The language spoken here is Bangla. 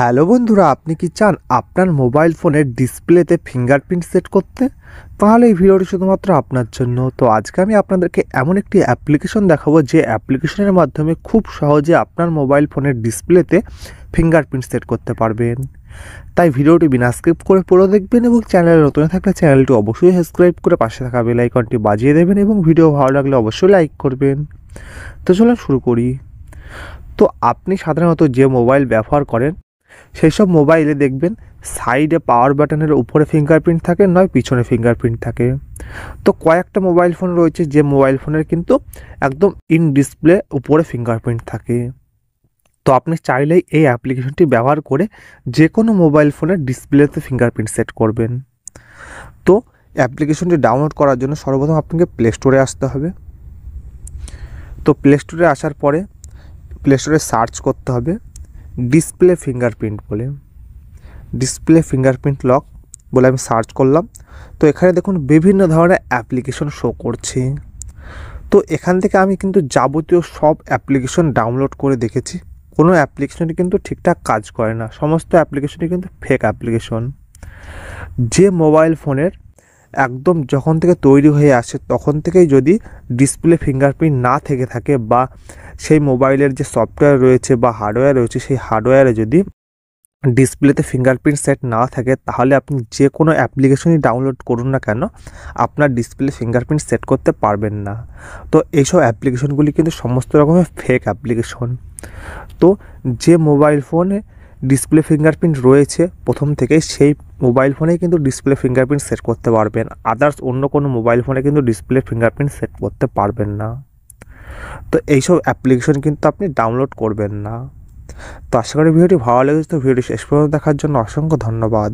হ্যালো বন্ধুরা, আপনি কি চান আপনার মোবাইল ফোনের ডিসপ্লেতে ফিঙ্গারপ্রিন্ট সেট করতে? তাহলে এই ভিডিওটি শুধুমাত্র আপনার জন্য। তো আজকে আমি আপনাদেরকে এমন একটি অ্যাপ্লিকেশন দেখাবো যে অ্যাপ্লিকেশনের মাধ্যমে খুব সহজে আপনার মোবাইল ফোনের ডিসপ্লেতে ফিঙ্গারপ্রিন্ট সেট করতে পারবেন। তাই ভিডিওটি বিনা স্কিপ করে পুরো দেখবেন এবং চ্যানেলে নতুন থাকলে চ্যানেলটি অবশ্যই সাবস্ক্রাইব করে পাশে থাকা বেল আইকনটি বাজিয়ে দেবেন এবং ভিডিও ভালো লাগলে অবশ্যই লাইক করবেন। তো চলুন শুরু করি। তো আপনি সাধারণত যে মোবাইল ব্যবহার করেন সেই সব মোবাইলে দেখবেন সাইডে পাওয়ার বাটনের উপরে ফিঙ্গারপ্রিন্ট থাকে, নয় পিছনে ফিঙ্গারপ্রিন্ট থাকে। তো কয়েকটা মোবাইল ফোন রয়েছে যে মোবাইল ফোনের কিন্তু একদম ইন ডিসপ্লে উপরে ফিঙ্গারপ্রিন্ট থাকে। তো আপনি চাইলেই এই অ্যাপ্লিকেশনটি ব্যবহার করে যে কোনো মোবাইল ফোনের ডিসপ্লেতে ফিঙ্গারপ্রিন্ট সেট করবেন। তো অ্যাপ্লিকেশনটি ডাউনলোড করার জন্য সর্বপ্রথম আপনাকে প্লে স্টোরে আসতে হবে। তো প্লে স্টোরে আসার পরে প্লে স্টোরে সার্চ করতে হবে ডিসপ্লে ফিঙ্গারপ্রিন্ট বলে, ডিসপ্লে ফিঙ্গারপ্রিন্ট লক বলে আমি সার্চ করলাম। তো এখানে দেখুন বিভিন্ন ধরনের অ্যাপ্লিকেশন শো করছে। তো এখান থেকে আমি কিন্তু যাবতীয় সব অ্যাপ্লিকেশন ডাউনলোড করে দেখেছি, কোনো অ্যাপ্লিকেশনই কিন্তু ঠিকঠাক কাজ করে না, সমস্ত অ্যাপ্লিকেশনই কিন্তু ফেক অ্যাপ্লিকেশন। যে মোবাইল ফোনের একদম যখন থেকে তৈরি হয়ে আসে তখন থেকেই যদি ডিসপ্লে ফিঙ্গারপ্রিন্ট না থেকে থাকে বা সেই মোবাইলের যে সফটওয়্যার রয়েছে বা হার্ডওয়্যার রয়েছে সেই হার্ডওয়্যারে যদি ডিসপ্লেতে ফিঙ্গারপ্রিন্ট সেট না থাকে, তাহলে আপনি যে কোনো অ্যাপ্লিকেশনই ডাউনলোড করুন না কেন আপনার ডিসপ্লে ফিঙ্গারপ্রিন্ট সেট করতে পারবেন না। তো এইসব অ্যাপ্লিকেশনগুলি কিন্তু সমস্ত রকমের ফেক অ্যাপ্লিকেশন। তো যে মোবাইল ফোনে ডিসপ্লে ফিঙ্গারপ্রিন্ট রয়েছে প্রথম থেকেই, সেই মোবাইল ফোনেই কিন্তু ডিসপ্লে ফিঙ্গারপ্রিন্ট সেট করতে পারবেন, আদার্স অন্য কোনো মোবাইল ফোনে কিন্তু ডিসপ্লে ফিঙ্গারপ্রিন্ট সেট করতে পারবেন না। তো এইসব অ্যাপ্লিকেশন কিন্তু আপনি ডাউনলোড করবেন না। তো আশা করি ভিডিওটি ভালো লেগেছে। তো ভিডিওটি শেষ পর্যন্ত দেখার জন্য অসংখ্য ধন্যবাদ।